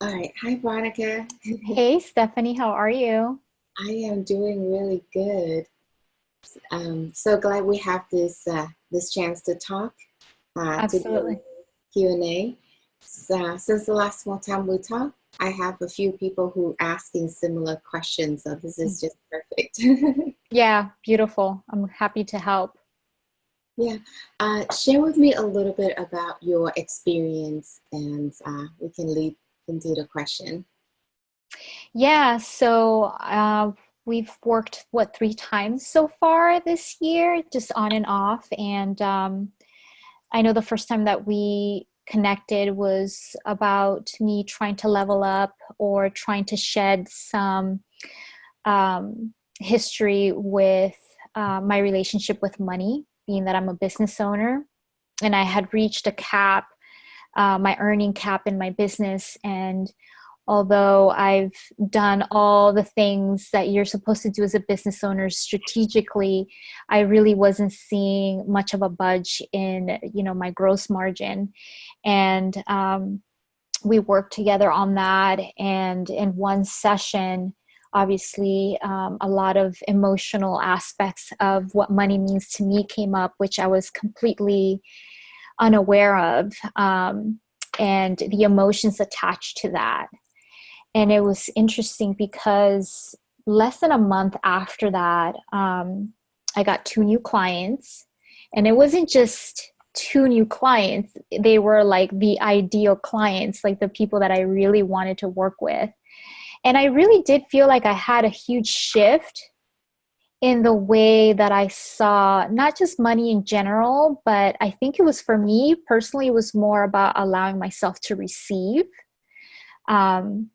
All right. Hi, Veronica. Hey, Stephanie, how are you? I am doing really good. So glad we have this chance to talk, to do Absolutely. Q&A. Since the last small time we talked, I have a few people who asking similar questions, so this is just perfect. Yeah, beautiful. I'm happy to help. Yeah. Share with me a little bit about your experience, and we can lead into the question. Yeah, so we've worked, what, 3 times so far this year, just on and off. And I know the first time that we connected was about me trying to level up or trying to shed some history with my relationship with money, being that I'm a business owner. And I had reached a cap, my earning cap in my business. And although I've done all the things that you're supposed to do as a business owner strategically, I really wasn't seeing much of a budge in, my gross margin. And we worked together on that. And in one session, obviously, a lot of emotional aspects of what money means to me came up, which I was completely unaware of, and the emotions attached to that. And it was interesting because less than a month after that, I got 2 new clients. And it wasn't just 2 new clients, they were like the ideal clients, like the people that I really wanted to work with. And I really did feel like I had a huge shift in the way that I saw not just money in general, but I think it was, for me personally, it was more about allowing myself to receive. Um,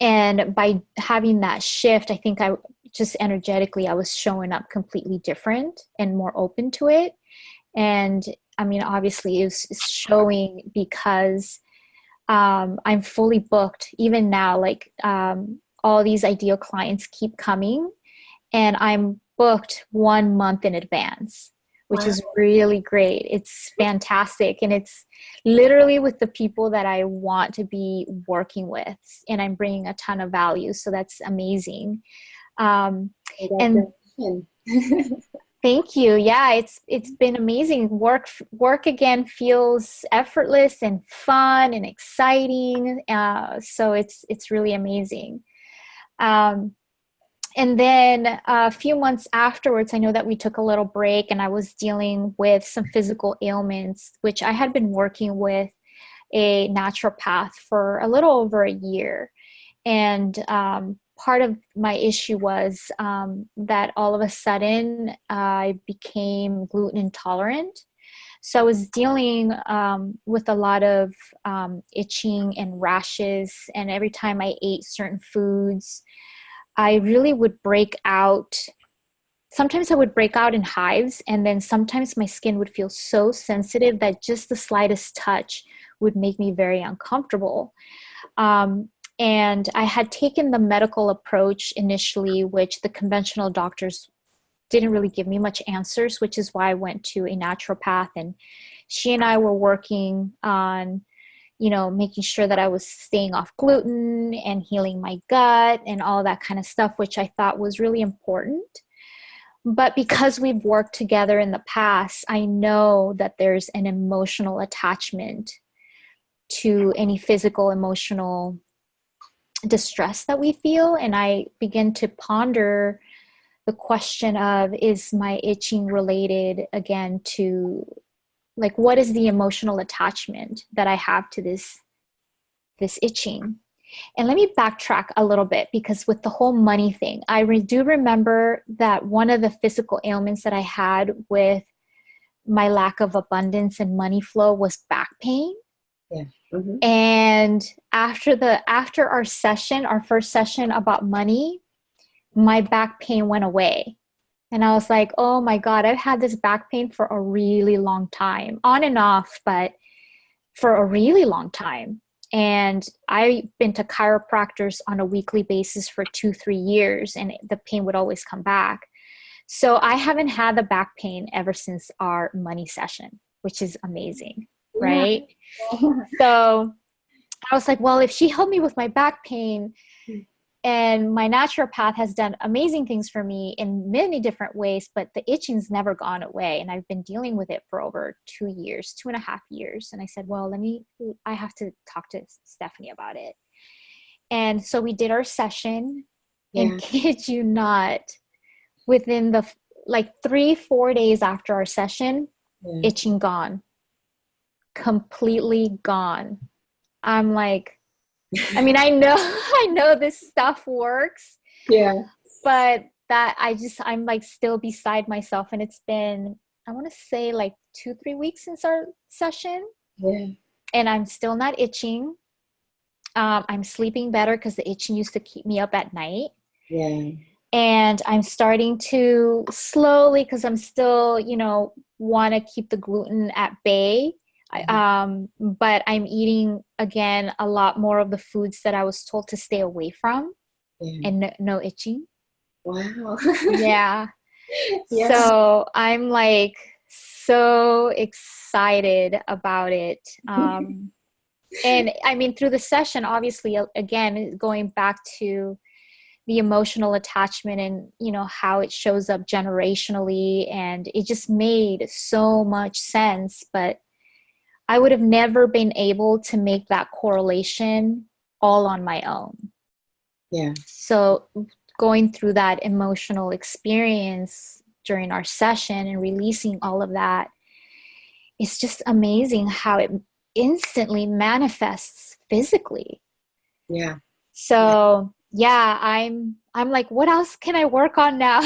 and by having that shift, I think I just energetically, I was showing up completely different and more open to it. And I mean, obviously, it's showing because I'm fully booked even now. Like, all these ideal clients keep coming, and I'm booked 1 month in advance, which Wow. is really great. It's fantastic. And it's literally with the people that I want to be working with, and I'm bringing a ton of value. So that's amazing. Um, and Congratulations. thank you. Yeah, it's been amazing. Work again feels effortless and fun and exciting. So it's really amazing. Um, and then a few months afterwards, I know that we took a little break and I was dealing with some physical ailments, which I had been working with a naturopath for a little over a year. And part of my issue was that all of a sudden I became gluten intolerant. So I was dealing with a lot of itching and rashes. And every time I ate certain foods, I really would break out. Sometimes I would break out in hives, and then sometimes my skin would feel so sensitive that just the slightest touch would make me very uncomfortable. Um, and I had taken the medical approach initially, which the conventional doctors didn't really give me much answers, which is why I went to a naturopath. And she and I were working on, making sure that I was staying off gluten and healing my gut and all that kind of stuff, which I thought was really important. But because we've worked together in the past, I know that there's an emotional attachment to any physical, emotional distress that we feel. And I begin to ponder the question of, is my itching related again to, like, what is the emotional attachment that I have to this itching? And let me backtrack a little bit, because with the whole money thing, do remember that one of the physical ailments that I had with my lack of abundance and money flow was back pain. Yeah. Hmm. And after our first session about money, my back pain went away. And I was like, oh my God, I've had this back pain for a really long time, on and off, but for a really long time. And I've been to chiropractors on a weekly basis for 2, 3 years, and the pain would always come back. So I haven't had the back pain ever since our money session, which is amazing, Yeah. right? So I was like, well, if she helped me with my back pain, Mm. and my naturopath has done amazing things for me in many different ways, but the itching's never gone away. And I've been dealing with it for over 2 years, 2.5 years. And I said, well, I have to talk to Stephanie about it. And so we did our session, and Yeah. kid you not, within the like 3-4 days after our session, Yeah. itching gone, completely gone. I'm like, I mean, I know, I know this stuff works, Yeah. but I'm like still beside myself. And it's been, I want to say like 2-3 weeks since our session, Yeah. and I'm still not itching. I'm sleeping better because the itching used to keep me up at night. Yeah. And I'm starting to slowly, because I'm still, want to keep the gluten at bay. But I'm eating again a lot more of the foods that I was told to stay away from, Yeah. and no itching. Wow. Yeah. Yeah. So I'm like so excited about it. And I mean, through the session, obviously, again, going back to the emotional attachment and, how it shows up generationally, and it just made so much sense. But I would have never been able to make that correlation all on my own. Yeah. So going through that emotional experience during our session and releasing all of that, it's just amazing how it instantly manifests physically. Yeah. So yeah, I'm like, what else can I work on now?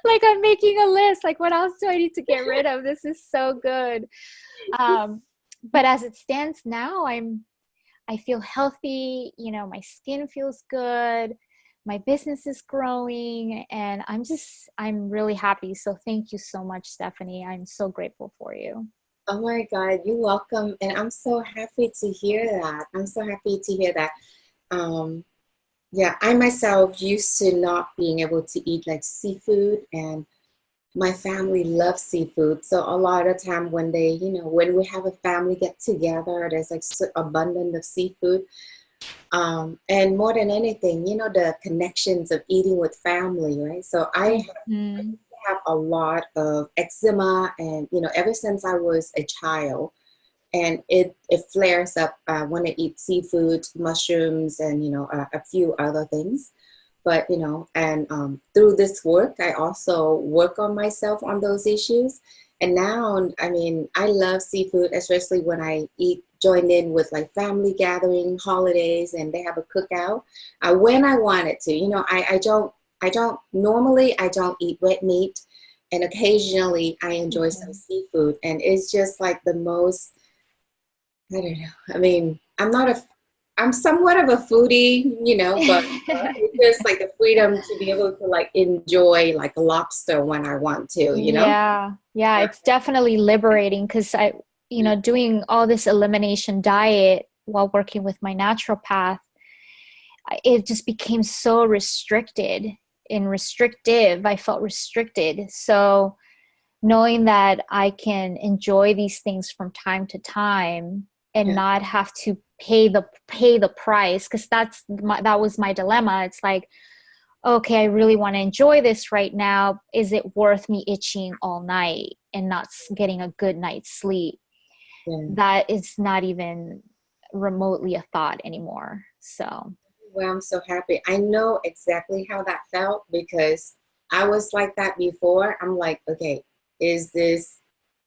Like, I'm making a list, like, what else do I need to get rid of? This is so good. But as it stands now, I feel healthy, my skin feels good, my business is growing, and I'm really happy. So thank you so much, Stephanie. I'm so grateful for you. Oh my God, you're welcome. And I'm so happy to hear that. I'm so happy to hear that. Yeah, I myself used to not being able to eat like seafood, and my family loves seafood. So a lot of time when when we have a family get together, there's like so abundant of seafood. And more than anything, the connections of eating with family, right? So I Mm-hmm. have a lot of eczema, and ever since I was a child, and it flares up when I eat seafood, mushrooms, and a few other things. But and through this work, I also work on myself on those issues. And now, I mean, I love seafood, especially when I join in with like family gathering, holidays, and they have a cookout. When I want it to, I don't normally, I don't eat red meat, and occasionally I enjoy some seafood, and it's just like the most. I don't know. I mean, I'm somewhat of a foodie, but it's just like the freedom to be able to like enjoy like a lobster when I want to. Yeah, it's definitely liberating, because doing all this elimination diet while working with my naturopath, it just became so restricted and restrictive. I felt restricted. So knowing that I can enjoy these things from time to time and Yeah. not have to pay the price, because that was my dilemma. It's like, okay, I really want to enjoy this right now. Is it worth me itching all night and not getting a good night's sleep? Yeah. That is not even remotely a thought anymore. So Well, I'm so happy. I know exactly how that felt because I was like that before. I'm like, okay, is this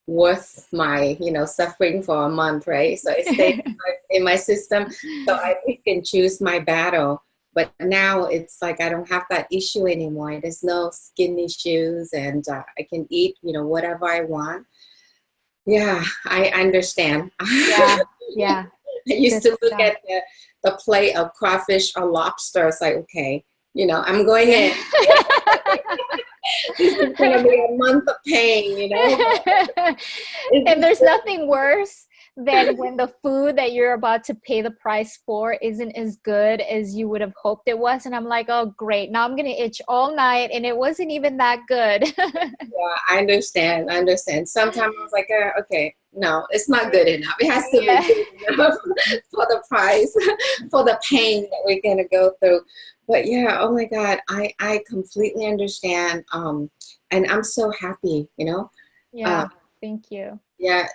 worth my, suffering for a month, right? So it stayed in my system. So I pick and choose my battle. But now it's like I don't have that issue anymore. There's no skin issues, and I can eat, whatever I want. Yeah, I understand. yeah. I used Good to look stuff. at the plate of crawfish or lobster. It's like, okay, I'm going Yeah. in. This is going to be a month of pain. And there's nothing worse then when the food that you're about to pay the price for isn't as good as you would have hoped it was. And I'm like, oh, great. Now I'm going to itch all night. And it wasn't even that good. Yeah, I understand. I understand. Sometimes I was like, okay, no, it's not good enough. It has to be Yeah. good enough for the price, for the pain that we're going to go through. But yeah, oh my God, I completely understand. And I'm so happy, you know. Uh, Yeah. Thank you. yeah,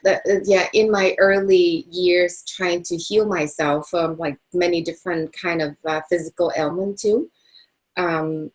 yeah, in my early years trying to heal myself from like many different kind of physical ailment too. Um,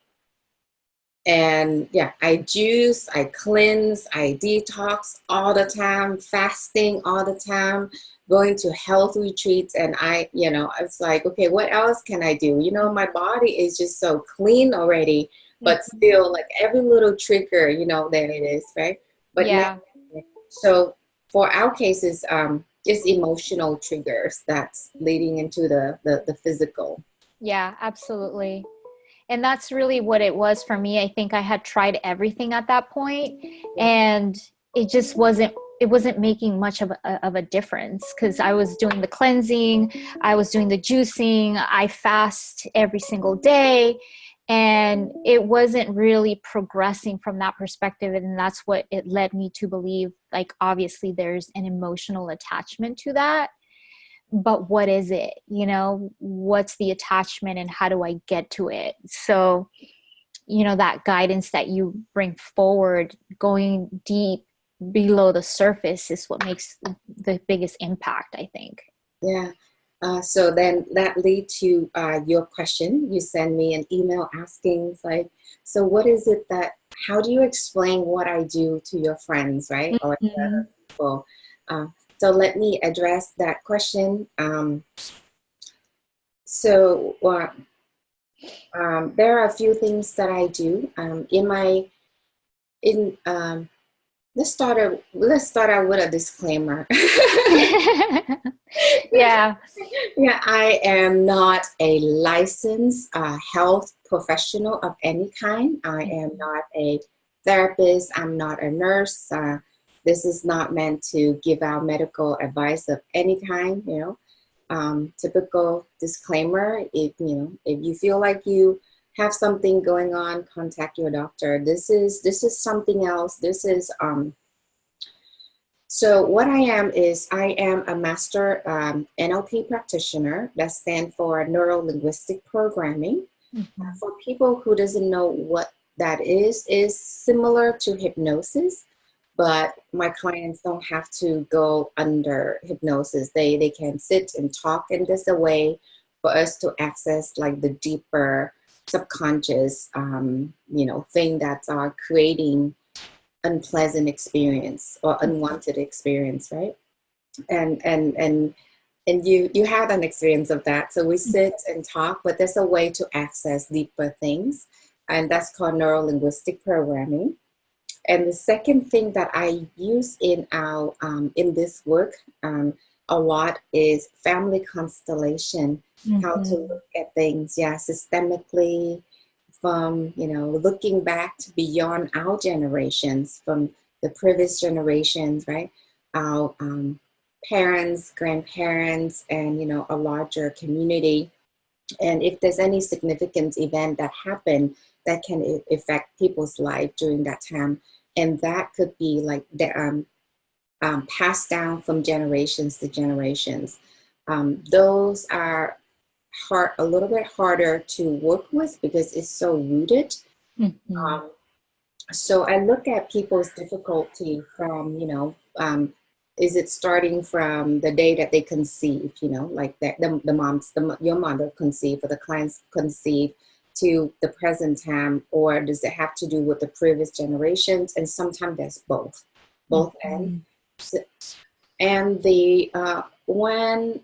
And yeah, I juice, I cleanse, I detox all the time, fasting all the time, going to health retreats. And I was like, okay, what else can I do? My body is just so clean already, but Mhm. still like every little trigger, there it is, right? But now, Yeah. so for our cases, it's emotional triggers that's leading into the physical. Yeah, absolutely. And that's really what it was for me. I think I had tried everything at that point, and it just wasn't making much of a difference, because I was doing the cleansing, I was doing the juicing, I fast every single day, and it wasn't really progressing from that perspective. And that's what it led me to believe, like, obviously there's an emotional attachment to that, but what is it? What's the attachment, and how do I get to it? So, that guidance that you bring forward, going deep below the surface, is what makes the biggest impact, I think. Yeah. So then that lead to your question. You send me an email asking, it's like, so what is it how do you explain what I do to your friends, right? Or to Mhm. other people? Uh, so let me address that question. So there are a few things that I do in let's start out with a disclaimer. Yeah. Yeah, I am not a licensed health professional of any kind. I am not a therapist. I'm not a nurse. This is not meant to give out medical advice of any kind. Typical disclaimer. If you feel like you have something going on, contact your doctor. This is something else. This is so what I am a master NLP practitioner. That stands for Neuro Linguistic Programming. Mhm. For people who doesn't know what that is similar to hypnosis, but my clients don't have to go under hypnosis. They can sit and talk, and there's a way for us to access like the deeper subconscious, thing that's creating unpleasant experience or unwanted experience, right? And you had an experience of that. So we sit and talk, but there's a way to access deeper things, and that's called neuro linguistic programming. And the second thing that I use in this work a lot is family constellation, how to Mhm. look at things, yeah, systemically, from looking back to beyond our generations, from the previous generations, right? Our parents, grandparents, and a larger community. And if there's any significant event that happened that can affect people's life during that time, and that could be like passed down from generations to generations. Those are a little bit harder to work with because it's so rooted. Mhm. Um, so I look at people's difficulty from, is it starting from the day that they conceive, like that your mother conceived or the clients conceived to the present time, or does it have to do with the previous generations? And sometimes there's both ends. Mhm. And the when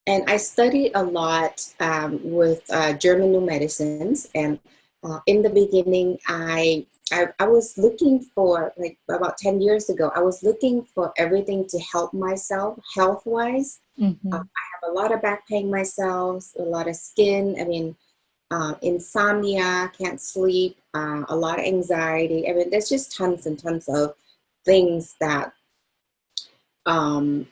and I studied a lot with German new medicines. And in the beginning, I was looking for, like about 10 years ago, I was looking for everything to help myself health wise. I Mhm. have a lot of back pain myself, a lot of skin. I mean, insomnia, can't sleep, a lot of anxiety. I mean, there's just tons and tons of things that Um,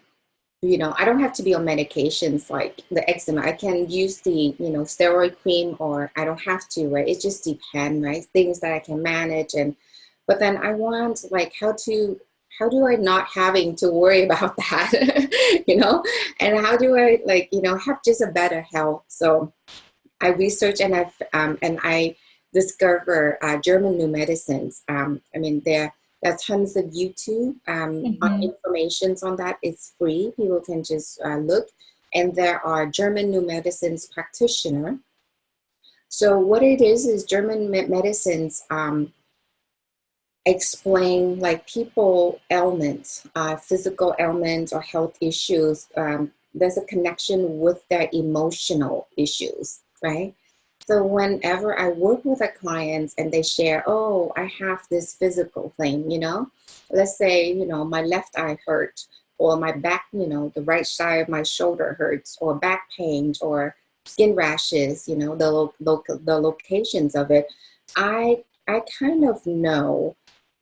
I don't have to be on medications like the eczema. I can use the, steroid cream, or I don't have to, right? It just depends, right? Things that I can manage. But then I want like how do I not having to worry about that, and how do I like, have just a better health? So I research and I discover German new medicines. I mean, there's tons of YouTube Mm-hmm. informations on that. It's free. People can just look. And there are German new medicines practitioner. So what it is German medicines explain like people ailments, physical ailments or health issues. There's a connection with their emotional issues, right? So whenever I work with a client and they share, oh, I have this physical thing, let's say, my left eye hurt, or my back, the right side of my shoulder hurts, or back pain, or skin rashes, the locations of it. I kind of know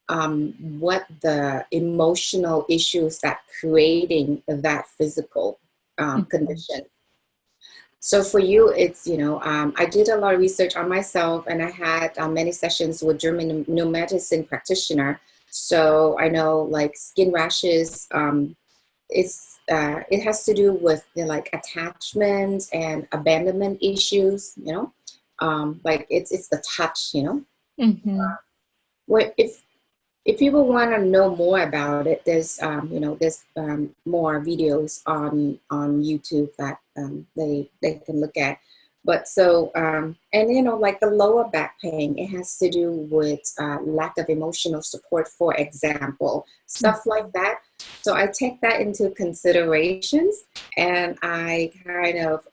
what the emotional issues that creating that physical Mm-hmm. condition. So for you, it's, I did a lot of research on myself, and I had many sessions with German new medicine practitioner. So I know like skin rashes, it has to do with like attachment and abandonment issues, like it's the touch, Mm-hmm. What if people want to know more about it, there's more videos on YouTube that they can look at. But so and like the lower back pain, it has to do with lack of emotional support, for example, stuff like that. So I take that into considerations, and I kind of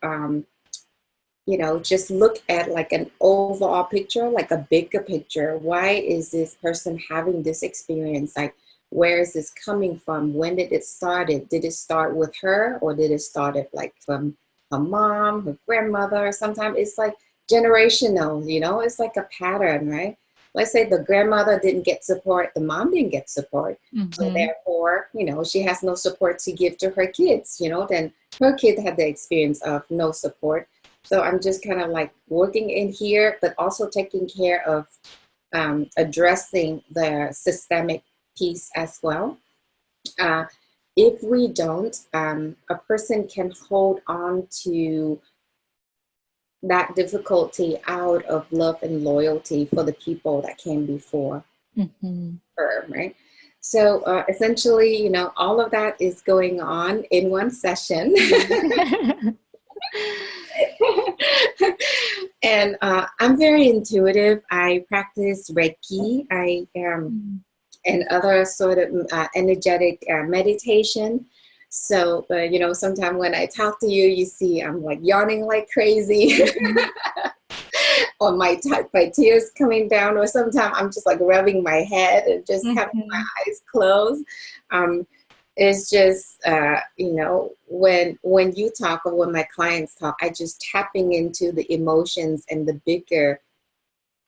just look at like an overall picture, like a bigger picture. Why is this person having this experience? Like, where is this coming from? When did it started? Did it start with her, or did it start it like from her mom, her grandmother? Sometimes it's like generational, it's like a pattern, right? Let's say the grandmother didn't get support, the mom didn't get support. So Mm-hmm. therefore, she has no support to give to her kids, then her kid had the experience of no support. So I'm just kind of like working in here, but also taking care of addressing the systemic piece as well. Uh, if we don't, a person can hold on to that difficulty out of love and loyalty for the people that came before Mm-hmm. her, right? So essentially, all of that is going on in one session. And I'm very intuitive. I practice Reiki. I and other sort of energetic meditation. So, sometimes when I talk to you, you see I'm like yawning like crazy, Mm-hmm. or my tears coming down, or sometimes I'm just like rubbing my head and just having my Mm-hmm. eyes closed. Um, it's just when you talk, or when my clients talk, I just tapping into the emotions and the bigger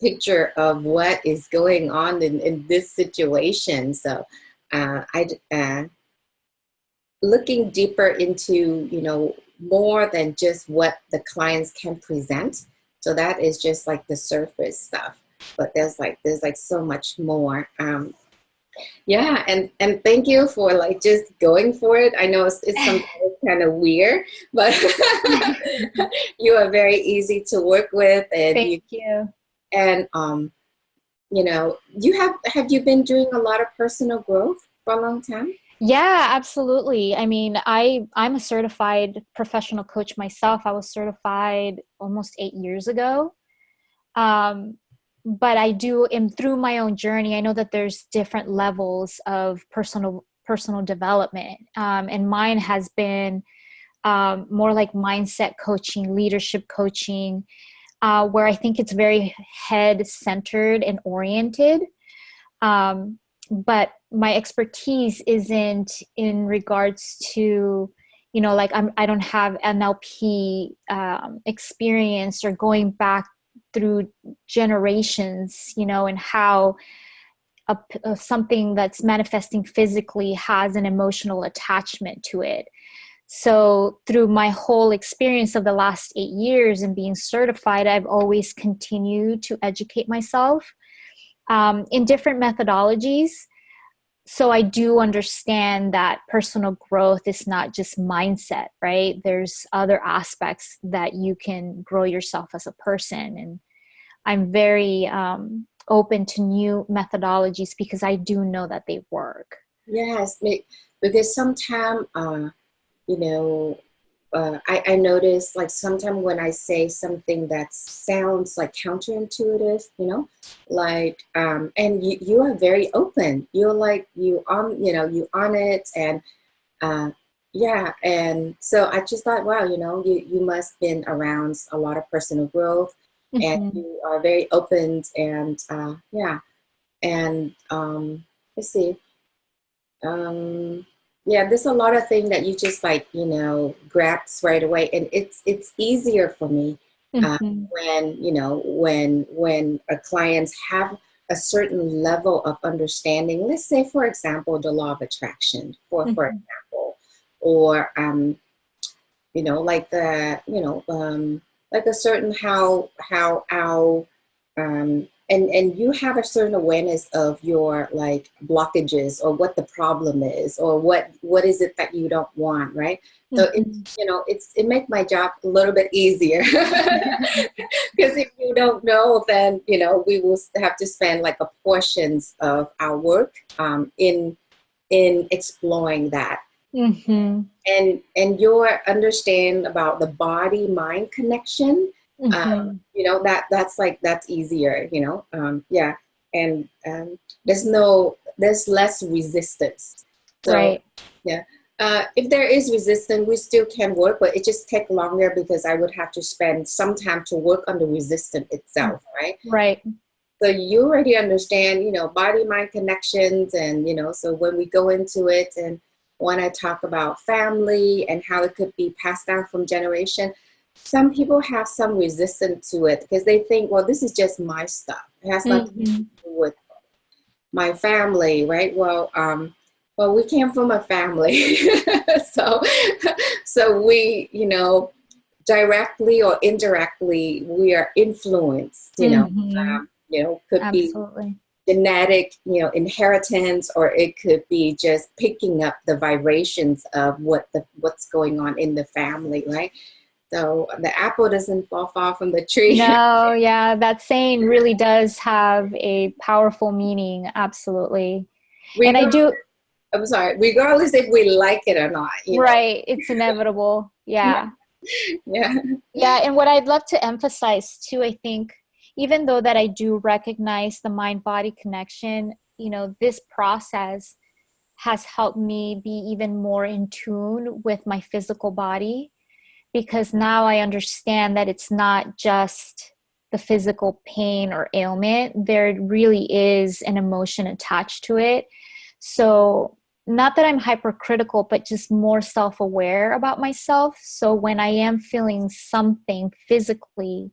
picture of what is going on in this situation. So I looking deeper into more than just what the clients can present. So that is just like the surface stuff, but there's like so much more. Yeah, and thank you for like just going for it. I know it's something kind of weird, but you are very easy to work with, and Thank you. have you been doing a lot of personal growth for a long time? Yeah, absolutely. I mean, I'm a certified professional coach myself. I was certified almost 8 years ago. Um, but I do am through my own journey. I know that there's different levels of personal development, and mine has been more like mindset coaching, leadership coaching, where I think it's very head centered and oriented. Um, but my expertise isn't in regards to, like I don't have NLP experience or going back through generations, and how something that's manifesting physically has an emotional attachment to it. So through my whole experience of the last 8 years and being certified, I've always continued to educate myself in different methodologies. So I do understand that personal growth is not just mindset, right? There's other aspects that you can grow yourself as a person. And I'm very open to new methodologies because I do know that they work. Yes, because sometimes, you know, I notice like sometimes when I say something that sounds like counterintuitive, like, and you are very open. You're like, you on it. And yeah. And so I just thought, wow, you must been around a lot of personal growth, and Mm-hmm. you are very open. And yeah. And let's see. Um, yeah, there's a lot of things that you just like, grasp right away, and it's easier for me Mm-hmm. when when a clients have a certain level of understanding. Let's say, for example, the law of attraction, for Mm-hmm. example, or like the like a certain how our and you have a certain awareness of your like blockages, or what the problem is, or what is it that you don't want, right? So Mm-hmm. it make my job a little bit easier. Because if you don't know, then we will have to spend like a portions of our work in exploring that. Mm-hmm. And your understand about the body mind connection, Mm-hmm. that's easier, yeah. And there's less resistance. So Right. yeah, if there is resistance, we still can work, but it just take longer because I would have to spend some time to work on the resistance itself, right? Right. So you already understand, body mind connections, and so when we go into it, and when I talk about family and how it could be passed down from generation, some people have some resistance to it because they think, well, this is just my stuff. It has nothing to Mm-hmm. do with my family, right? Well, we came from a family, so we, directly or indirectly, we are influenced. Mm-hmm. Could be Absolutely. genetic, inheritance, or it could be just picking up the vibrations of what's going on in the family, right? So the apple doesn't fall far from the tree. No, yeah, that saying really does have a powerful meaning. Absolutely. And I Regardless, do, I'm sorry, regardless if we like it or not, right, it's inevitable. Yeah. Yeah. Yeah, and what I'd love to emphasize too, I think, even though that I do recognize the mind-body connection, this process has helped me be even more in tune with my physical body, because now I understand that it's not just the physical pain or ailment. There really is an emotion attached to it. So, not that I'm hypercritical, but just more self aware about myself. So, when I am feeling something physically,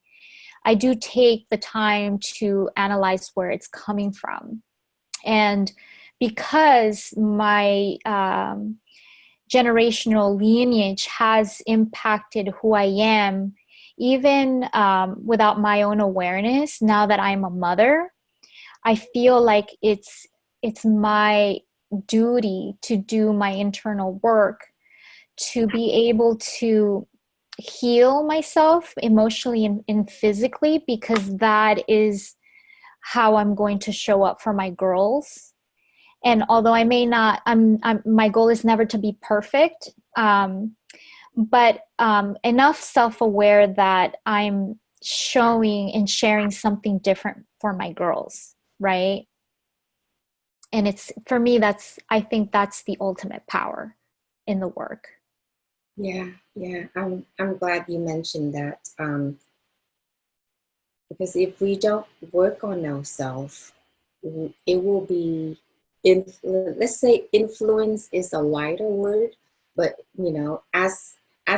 I do take the time to analyze where it's coming from. And because my generational lineage has impacted who I am, even without my own awareness, now that I'm a mother, I feel like it's my duty to do my internal work to be able to heal myself emotionally and physically, because that is how I'm going to show up for my girls. And although I may not, my goal is never to be perfect, but enough self-aware that I'm showing and sharing something different for my girls, right? And it's, for me, I think that's the ultimate power in the work. Yeah, yeah. I'm glad you mentioned that, because if we don't work on ourselves, it will be let's say influence is a lighter word, but as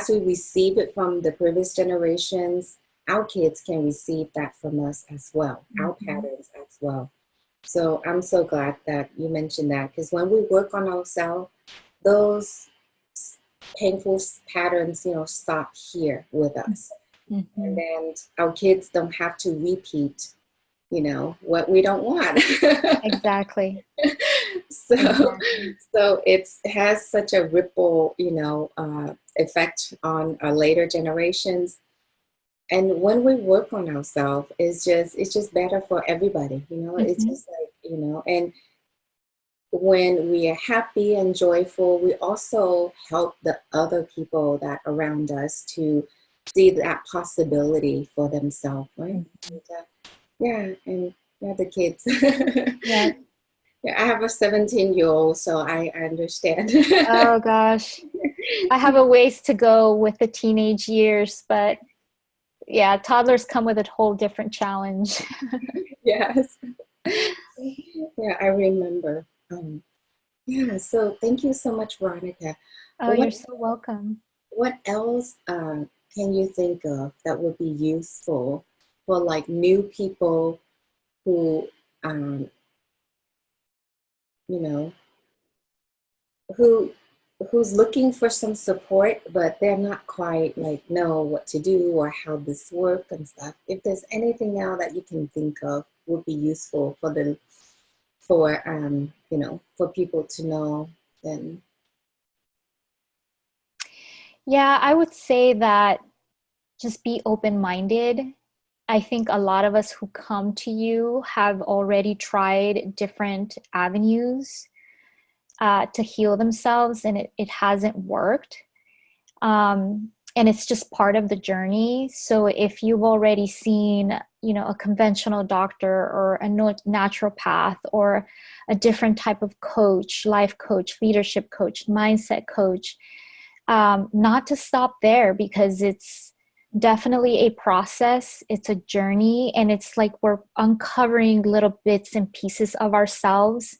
we receive it from the previous generations, our kids can receive that from us as well, our Mm-hmm. patterns as well. So I'm so glad that you mentioned that, because when we work on ourselves, those painful patterns, stop here with us. And Mm-hmm. then our kids don't have to repeat, what we don't want. Exactly. so Exactly. so it has such a ripple, effect on our later generations. And when we work on ourselves, it's just better for everybody. It's Mm-hmm. just like, and when we are happy and joyful, we also help the other people that around us to see that possibility for themselves, right? Mm-hmm. And, yeah, and yeah, the kids. Yeah. Yeah, I have a 17-year-old, so I understand. Oh gosh. I have a ways to go with the teenage years, but yeah, toddlers come with a whole different challenge. Yes. Yeah, I remember. Yeah, so thank you so much, Veronica. Oh, What you're so welcome. what else can you think of that would be useful for like new people who um, you know who who's looking for some support, but they're not quite like know what to do or how this works and stuff. If there's anything now that you can think of would be useful for for people to know, then Yeah, I would say that just be open minded. I think a lot of us who come to you have already tried different avenues to heal themselves, and it hasn't worked. And it's just part of the journey. So if you've already seen, a conventional doctor or a naturopath or a different type of coach, life coach, leadership coach, mindset coach, not to stop there, because it's definitely a process, it's a journey, and it's like we're uncovering little bits and pieces of ourselves.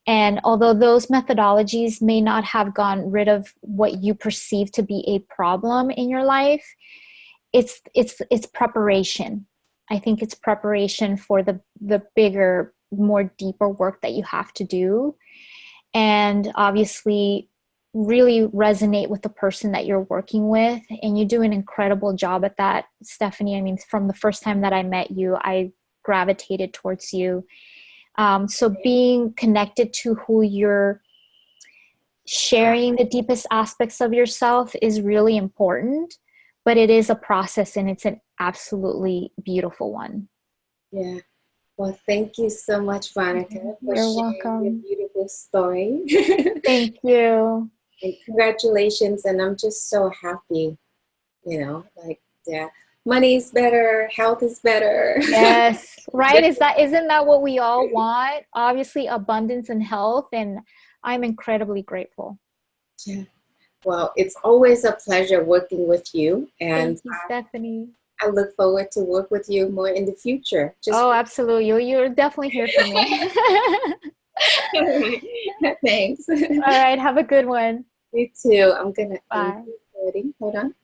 And although those methodologies may not have gotten rid of what you perceive to be a problem in your life, it's preparation. I think it's preparation for the bigger, more deeper work that you have to do. And obviously really resonate with the person that you're working with. And you do an incredible job at that, Stephanie. I mean, from the first time that I met you, I gravitated towards you. So being connected to who you're sharing the deepest aspects of yourself is really important, but it is a process, and it's an absolutely beautiful one. yeah. Well, thank you so much, Veronica, for You're sharing your welcome. beautiful story. Thank you. And congratulations. And I'm just so happy, like, yeah, money is better, health is better. Yes, right. Isn't that what we all want? Obviously, abundance and health, and I'm incredibly grateful. Yeah. Well, it's always a pleasure working with you. And Thank you, Stephanie. I look forward to work with you more in the future. Just Oh, absolutely. You're definitely here for me. thanks. All right, have a good one. You too. I'm gonna end Bye. recording. Hold on.